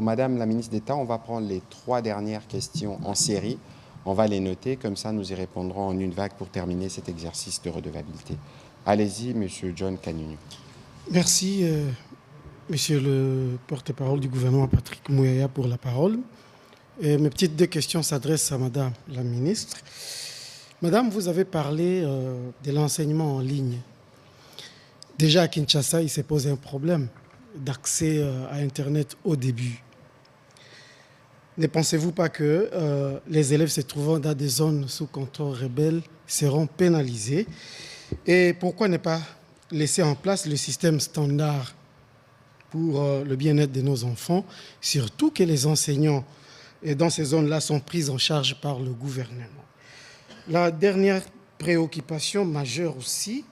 Madame la ministre d'État, on va prendre les 3 dernières questions en série. On va les noter, comme ça nous y répondrons en une vague pour terminer cet exercice de redevabilité. Allez-y, Monsieur John Kanyunyu. Merci, Monsieur le porte-parole du gouvernement, Patrick Mouyaya, pour la parole. Et mes petites 2 questions s'adressent à Madame la ministre. Madame, vous avez parlé de l'enseignement en ligne. Déjà à Kinshasa, il s'est posé un problème d'accès à Internet au début. Ne pensez-vous pas que les élèves se trouvant dans des zones sous contrôle rebelle seront pénalisés? Et pourquoi ne pas laisser en place le système standard pour le bien-être de nos enfants, surtout que les enseignants dans ces zones-là sont pris en charge par le gouvernement? La dernière préoccupation majeure aussi,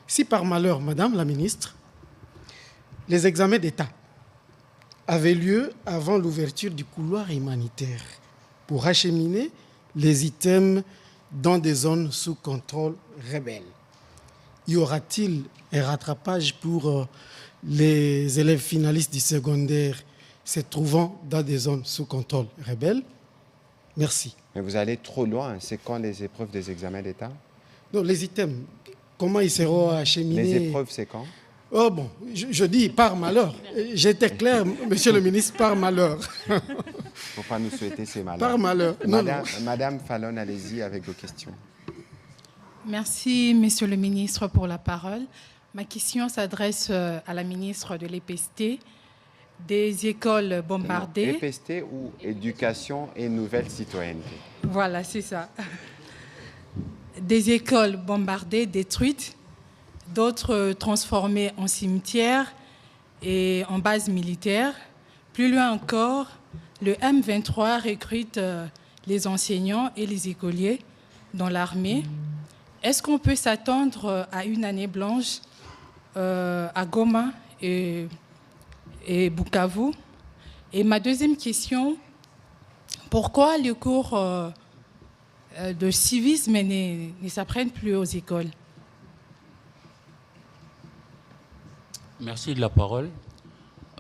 si par malheur, Madame la ministre, les examens d'État avaient lieu avant l'ouverture du couloir humanitaire pour acheminer les items dans des zones sous contrôle rebelle, y aura-t-il un rattrapage pour les élèves finalistes du secondaire se trouvant dans des zones sous contrôle rebelle? Merci. Mais vous allez trop loin. C'est quand les épreuves des examens d'État? Non, les items, comment ils seront acheminés? Les épreuves, c'est quand? Oh bon, je dis par malheur. J'étais clair, Monsieur le ministre, par malheur. Il ne faut pas nous souhaiter ces malheurs. Par malheur. Madame Fallon, allez-y avec vos questions. Merci, Monsieur le ministre, pour la parole. Ma question s'adresse à la ministre de l'EPST. Des écoles bombardées. EPST ou Éducation et Nouvelle Citoyenneté? Voilà, c'est ça. Des écoles bombardées, détruites, d'autres transformées en cimetières et en bases militaires. Plus loin encore, le M23 recrute les enseignants et les écoliers dans l'armée. Est-ce qu'on peut s'attendre à une année blanche à Goma et Bukavu? Et ma deuxième question, pourquoi les cours de civisme ne s'apprennent plus aux écoles? Merci de la parole.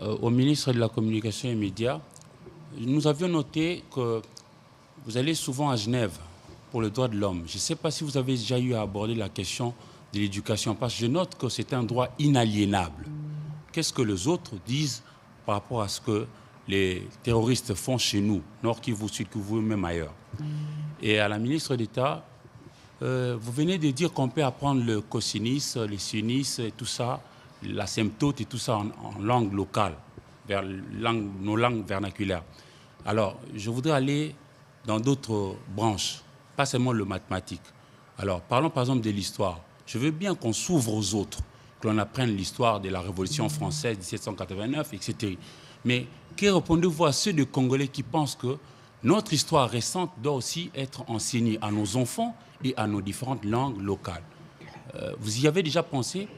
Au ministre de la Communication et Médias, nous avions noté que vous allez souvent à Genève pour le droit de l'homme. Je ne sais pas si vous avez déjà eu à aborder la question de l'éducation, parce que je note que c'est un droit inaliénable. Qu'est-ce que les autres disent par rapport à ce que les terroristes font chez nous, Nord Kivu, Sud Kivu, même ailleurs? Et à la ministre d'État, vous venez de dire qu'on peut apprendre le cosinis, les sinis et tout ça, l'asymptote et tout ça en langue locale, nos langues vernaculaires. Alors, je voudrais aller dans d'autres branches, pas seulement le mathématique. Alors, parlons par exemple de l'histoire. Je veux bien qu'on s'ouvre aux autres, que l'on apprenne l'histoire de la Révolution française 1789, etc. Mais que répondez-vous à ceux de Congolais qui pensent que notre histoire récente doit aussi être enseignée à nos enfants et à nos différentes langues locales? Vous y avez déjà pensé?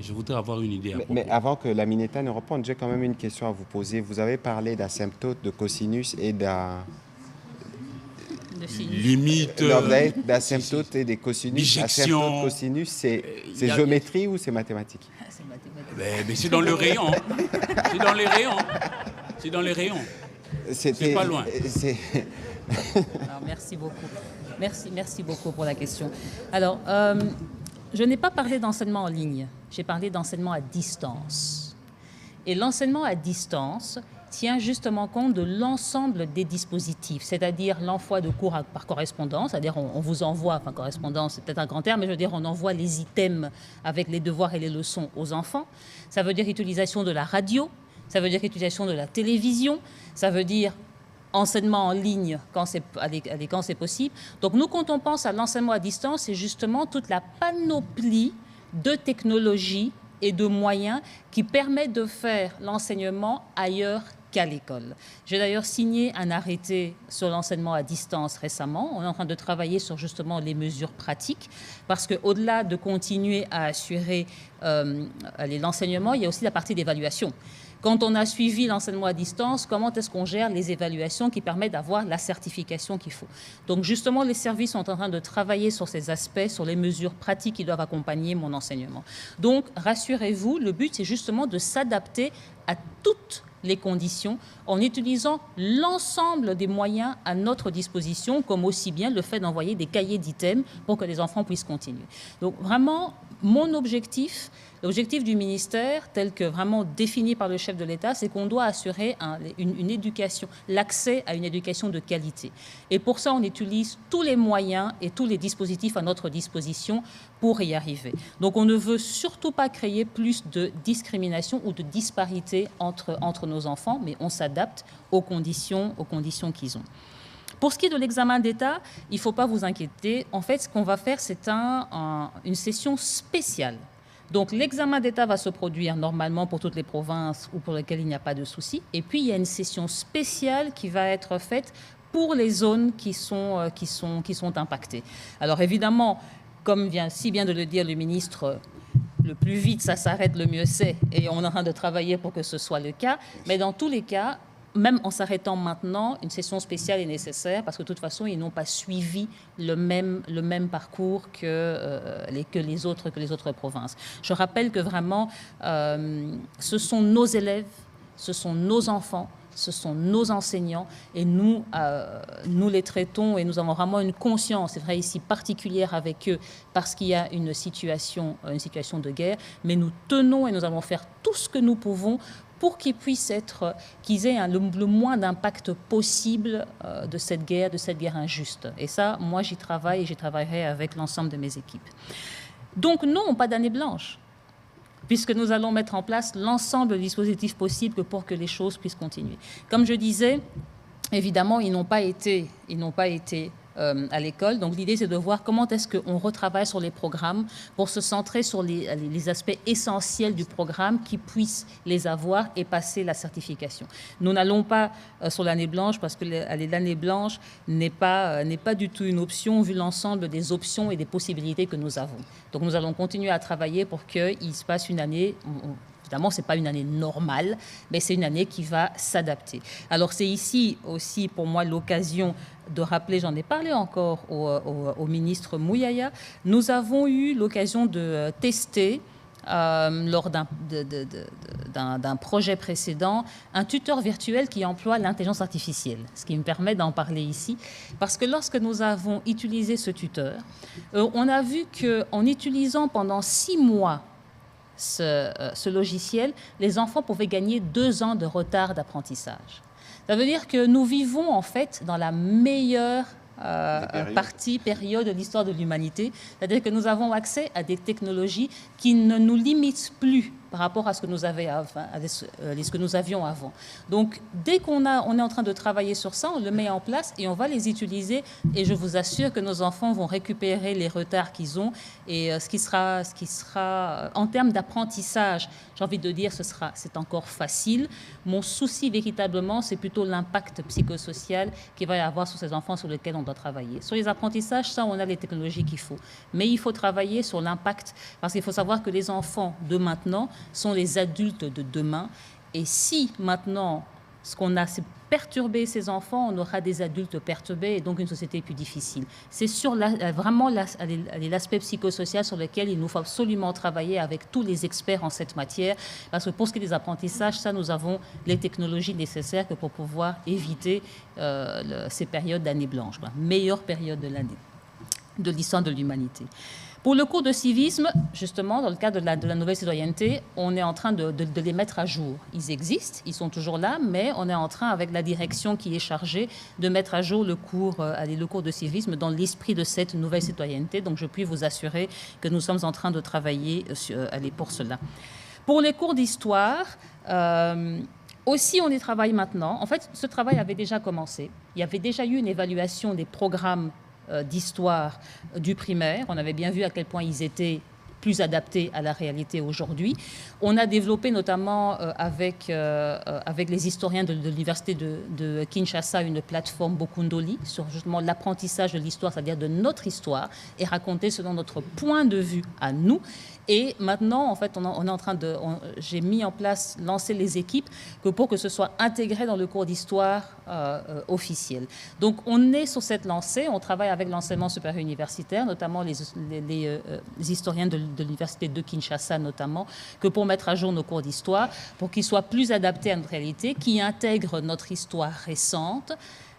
Je voudrais avoir une idée. Mais avant que la Mineta ne réponde, j'ai quand même une question à vous poser. Vous avez parlé d'asymptote, de cosinus et limite d'asymptote et des cosinus. Asymptote, cosinus, c'est géométrie ou c'est mathématique? C'est mathématique. Mais c'est dans le rayon. C'est dans les rayons. C'est dans les rayons. C'est pas loin. Alors, merci beaucoup. Merci beaucoup pour la question. Alors, je n'ai pas parlé d'enseignement en ligne. J'ai parlé d'enseignement à distance. Et l'enseignement à distance tient justement compte de l'ensemble des dispositifs, c'est-à-dire l'envoi de cours par correspondance, c'est-à-dire on vous envoie, enfin correspondance c'est peut-être un grand terme, mais je veux dire on envoie les items avec les devoirs et les leçons aux enfants. Ça veut dire utilisation de la radio, ça veut dire utilisation de la télévision, ça veut dire enseignement en ligne quand c'est possible. Donc nous, quand on pense à l'enseignement à distance, c'est justement toute la panoplie de technologies et de moyens qui permettent de faire l'enseignement ailleurs qu'à l'école. J'ai d'ailleurs signé un arrêté sur l'enseignement à distance récemment. On est en train de travailler sur justement les mesures pratiques parce qu'au-delà de continuer à assurer l'enseignement, il y a aussi la partie d'évaluation. Quand on a suivi l'enseignement à distance, comment est-ce qu'on gère les évaluations qui permettent d'avoir la certification qu'il faut? Donc justement, les services sont en train de travailler sur ces aspects, sur les mesures pratiques qui doivent accompagner mon enseignement. Donc rassurez-vous, le but c'est justement de s'adapter à toutes les conditions en utilisant l'ensemble des moyens à notre disposition, comme aussi bien le fait d'envoyer des cahiers d'items pour que les enfants puissent continuer. Donc vraiment, mon objectif, l'objectif du ministère, tel que vraiment défini par le chef de l'État, c'est qu'on doit assurer une éducation, l'accès à une éducation de qualité. Et pour ça, on utilise tous les moyens et tous les dispositifs à notre disposition pour y arriver. Donc on ne veut surtout pas créer plus de discrimination ou de disparité entre nos enfants, mais on s'adapte aux conditions qu'ils ont. Pour ce qui est de l'examen d'État, il ne faut pas vous inquiéter. En fait, ce qu'on va faire, c'est une session spéciale. Donc, l'examen d'État va se produire normalement pour toutes les provinces ou pour lesquelles il n'y a pas de souci. Et puis, il y a une session spéciale qui va être faite pour les zones qui sont impactées. Alors, évidemment, comme vient si bien de le dire le ministre, le plus vite ça s'arrête, le mieux c'est. Et on est en train de travailler pour que ce soit le cas. Mais dans tous les cas, même en s'arrêtant maintenant, une session spéciale est nécessaire parce que de toute façon, ils n'ont pas suivi le même parcours que les autres provinces. Je rappelle que vraiment, ce sont nos élèves, ce sont nos enfants, ce sont nos enseignants et nous les traitons et nous avons vraiment une conscience, c'est vrai ici, particulière avec eux parce qu'il y a une situation de guerre, mais nous tenons et nous allons faire tout ce que nous pouvons pour qu'ils aient le moins d'impact possible de cette guerre injuste. Et ça, moi, j'y travaille et j'y travaillerai avec l'ensemble de mes équipes. Donc, non, pas d'année blanche, puisque nous allons mettre en place l'ensemble des dispositifs possibles pour que les choses puissent continuer. Comme je disais, évidemment, ils n'ont pas été à l'école. Donc l'idée, c'est de voir comment est-ce qu'on retravaille sur les programmes pour se centrer sur les aspects essentiels du programme qui puissent les avoir et passer la certification. Nous n'allons pas sur l'année blanche parce que l'année blanche n'est pas du tout une option vu l'ensemble des options et des possibilités que nous avons. Donc nous allons continuer à travailler pour qu'il se passe une année. Évidemment, ce n'est pas une année normale, mais c'est une année qui va s'adapter. Alors, c'est ici aussi, pour moi, l'occasion de rappeler, j'en ai parlé encore au ministre Mouyaya, nous avons eu l'occasion de tester, lors d'un projet précédent, un tuteur virtuel qui emploie l'intelligence artificielle, ce qui me permet d'en parler ici, parce que lorsque nous avons utilisé ce tuteur, on a vu qu'en utilisant pendant 6 mois ce logiciel, les enfants pouvaient gagner 2 ans de retard d'apprentissage. Ça veut dire que nous vivons en fait dans la meilleure période de l'histoire de l'humanité. C'est-à-dire que nous avons accès à des technologies qui ne nous limitent plus par rapport à ce que nous avions avant. Donc, dès qu'on est en train de travailler sur ça, on le met en place et on va les utiliser. Et je vous assure que nos enfants vont récupérer les retards qu'ils ont. Et ce qui sera en termes d'apprentissage, j'ai envie de dire, c'est encore facile. Mon souci véritablement, c'est plutôt l'impact psychosocial qu'il va y avoir sur ces enfants sur lesquels on doit travailler. Sur les apprentissages, ça, on a les technologies qu'il faut. Mais il faut travailler sur l'impact, parce qu'il faut savoir que les enfants de maintenant sont les adultes de demain. Et si maintenant, ce qu'on a, c'est perturber ces enfants, on aura des adultes perturbés et donc une société plus difficile. C'est vraiment l'aspect psychosocial sur lequel il nous faut absolument travailler avec tous les experts en cette matière, parce que pour ce qui est des apprentissages, ça, nous avons les technologies nécessaires pour pouvoir éviter ces périodes d'année blanche, meilleure période de l'année, de l'histoire de l'humanité. Pour le cours de civisme, justement, dans le cadre de la nouvelle citoyenneté, on est en train de les mettre à jour. Ils existent, ils sont toujours là, mais on est en train, avec la direction qui est chargée, de mettre à jour le cours de civisme dans l'esprit de cette nouvelle citoyenneté. Donc, je puis vous assurer que nous sommes en train de travailler pour cela. Pour les cours d'histoire, aussi, on y travaille maintenant. En fait, ce travail avait déjà commencé. Il y avait déjà eu une évaluation des programmes d'histoire du primaire. On avait bien vu à quel point ils étaient plus adaptés à la réalité aujourd'hui. On a développé notamment avec les historiens de l'université de Kinshasa une plateforme Bokundoli sur justement l'apprentissage de l'histoire, c'est-à-dire de notre histoire, et raconter selon notre point de vue à nous. Et maintenant, en fait, j'ai mis en place, lancé les équipes pour que ce soit intégré dans le cours d'histoire officiel. Donc, on est sur cette lancée. On travaille avec l'enseignement supérieur universitaire, notamment les historiens de de l'université de Kinshasa notamment, que pour mettre à jour nos cours d'histoire, pour qu'ils soient plus adaptés à notre réalité, qui intègrent notre histoire récente.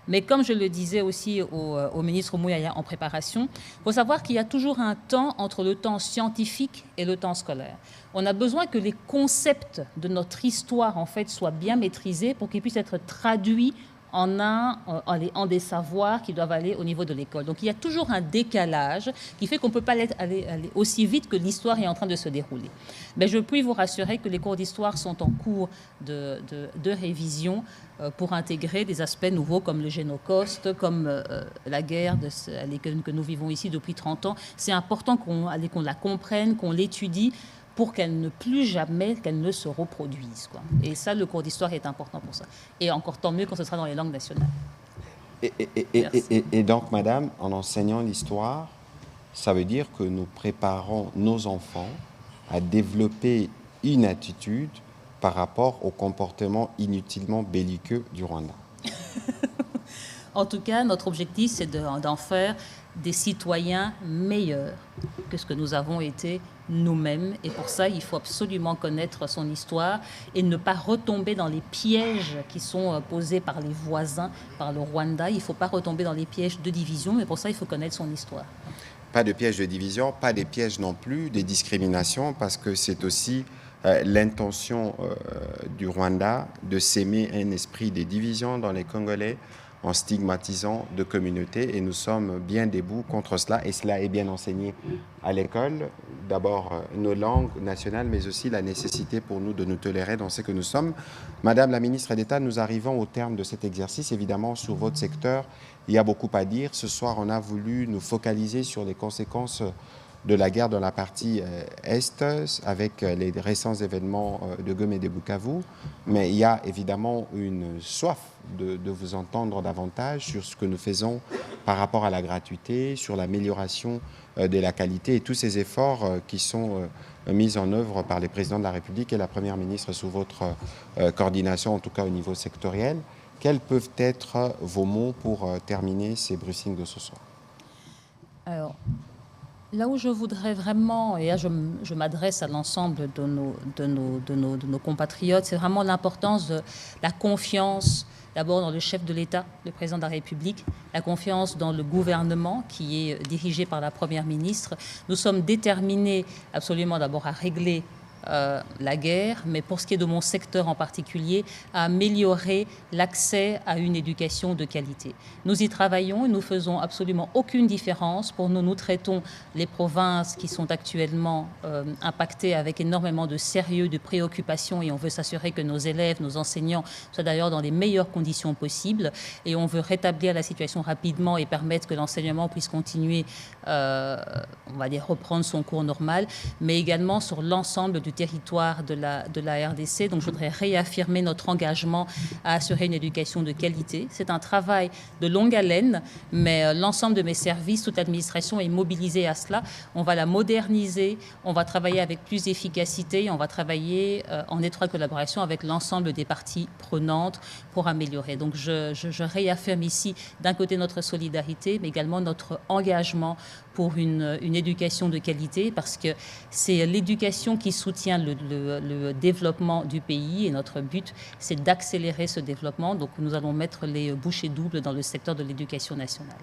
Mais comme je le disais aussi au ministre Mouyaya en préparation, il faut savoir qu'il y a toujours un temps entre le temps scientifique et le temps scolaire. On a besoin que les concepts de notre histoire en fait soient bien maîtrisés pour qu'ils puissent être traduits en des savoirs qui doivent aller au niveau de l'école. Donc il y a toujours un décalage qui fait qu'on ne peut pas aller aussi vite que l'histoire est en train de se dérouler. Mais je puis vous rassurer que les cours d'histoire sont en cours de révision pour intégrer des aspects nouveaux comme le Génocauste, comme la guerre que nous vivons ici depuis 30 ans. C'est important qu'on la comprenne, qu'on l'étudie, pour qu'elle ne se reproduise, quoi. Et ça, le cours d'histoire est important pour ça. Et encore tant mieux quand ce sera dans les langues nationales. Et donc, madame, en enseignant l'histoire, ça veut dire que nous préparons nos enfants à développer une attitude par rapport au comportement inutilement belliqueux du Rwanda. En tout cas, notre objectif, c'est d'en faire des citoyens meilleurs que ce que nous avons été nous-mêmes. Et pour ça, il faut absolument connaître son histoire et ne pas retomber dans les pièges qui sont posés par les voisins, par le Rwanda. Il ne faut pas retomber dans les pièges de division, mais pour ça, il faut connaître son histoire. Pas de pièges de division, pas des pièges non plus, des discriminations, parce que c'est aussi l'intention du Rwanda de s'aimer un esprit de division dans les Congolais, en stigmatisant de communautés, et nous sommes bien debout contre cela, et cela est bien enseigné à l'école. D'abord nos langues nationales, mais aussi la nécessité pour nous de nous tolérer dans ce que nous sommes. Madame la ministre d'État, nous arrivons au terme de cet exercice. Évidemment, sur votre secteur, il y a beaucoup à dire. Ce soir, on a voulu nous focaliser sur les conséquences de la guerre dans la partie Est, avec les récents événements de Goma et de Bukavu. Mais il y a évidemment une soif de vous entendre davantage sur ce que nous faisons par rapport à la gratuité, sur l'amélioration de la qualité et tous ces efforts qui sont mis en œuvre par les présidents de la République et la Première ministre sous votre coordination, en tout cas au niveau sectoriel. Quels peuvent être vos mots pour terminer ces briefings de ce soir? Alors, là où je voudrais vraiment, et là je m'adresse à l'ensemble de nos compatriotes, c'est vraiment l'importance de la confiance, d'abord dans le chef de l'État, le président de la République, la confiance dans le gouvernement qui est dirigé par la Première ministre. Nous sommes déterminés absolument d'abord à régler la guerre, mais pour ce qui est de mon secteur en particulier, à améliorer l'accès à une éducation de qualité. Nous y travaillons et nous faisons absolument aucune différence. Pour nous, nous traitons les provinces qui sont actuellement impactées avec énormément de sérieux, de préoccupation, et on veut s'assurer que nos élèves, nos enseignants soient d'ailleurs dans les meilleures conditions possibles, et on veut rétablir la situation rapidement et permettre que l'enseignement puisse continuer, on va dire, reprendre son cours normal, mais également sur l'ensemble du territoire de la RDC. Donc je voudrais réaffirmer notre engagement à assurer une éducation de qualité. C'est un travail de longue haleine, mais l'ensemble de mes services, toute l'administration est mobilisée à cela. On va la moderniser, on va travailler avec plus d'efficacité, on va travailler en étroite collaboration avec l'ensemble des parties prenantes pour améliorer. Donc je réaffirme ici d'un côté notre solidarité, mais également notre engagement pour une éducation de qualité, parce que c'est l'éducation qui soutient le développement du pays, et notre but, c'est d'accélérer ce développement. Donc nous allons mettre les bouchées doubles dans le secteur de l'éducation nationale.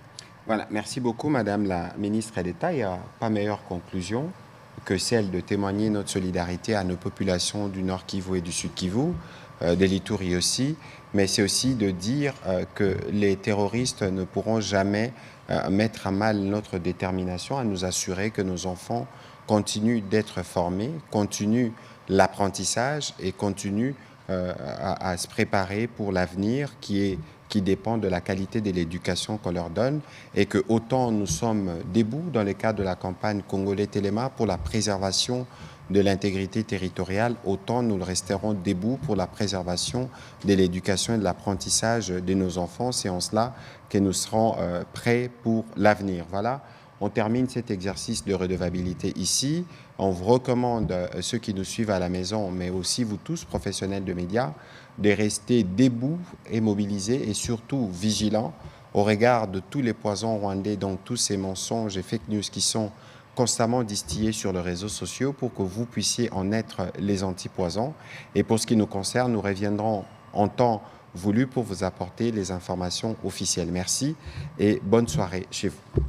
Voilà, merci beaucoup Madame la ministre d'État. Il n'y a pas meilleure conclusion que celle de témoigner notre solidarité à nos populations du Nord Kivu et du Sud Kivu, de l'Ituri aussi, mais c'est aussi de dire que les terroristes ne pourront jamais mettre à mal notre détermination à nous assurer que nos enfants continuent d'être formés, continuent l'apprentissage et continuent à se préparer pour l'avenir qui dépend de la qualité de l'éducation qu'on leur donne, et que autant nous sommes debout dans le cadre de la campagne Congolais Téléma pour la préservation de l'intégrité territoriale, autant nous le resterons debout pour la préservation de l'éducation et de l'apprentissage de nos enfants. C'est en cela que nous serons prêts pour l'avenir. Voilà, on termine cet exercice de redevabilité ici. On vous recommande, ceux qui nous suivent à la maison, mais aussi vous tous, professionnels de médias, de rester debout et mobilisés, et surtout vigilants au regard de tous les poisons rwandais, donc tous ces mensonges et fake news qui sont constamment distillés sur les réseaux sociaux pour que vous puissiez en être les antipoisons. Et pour ce qui nous concerne, nous reviendrons en temps voulu pour vous apporter les informations officielles. Merci et bonne soirée chez vous.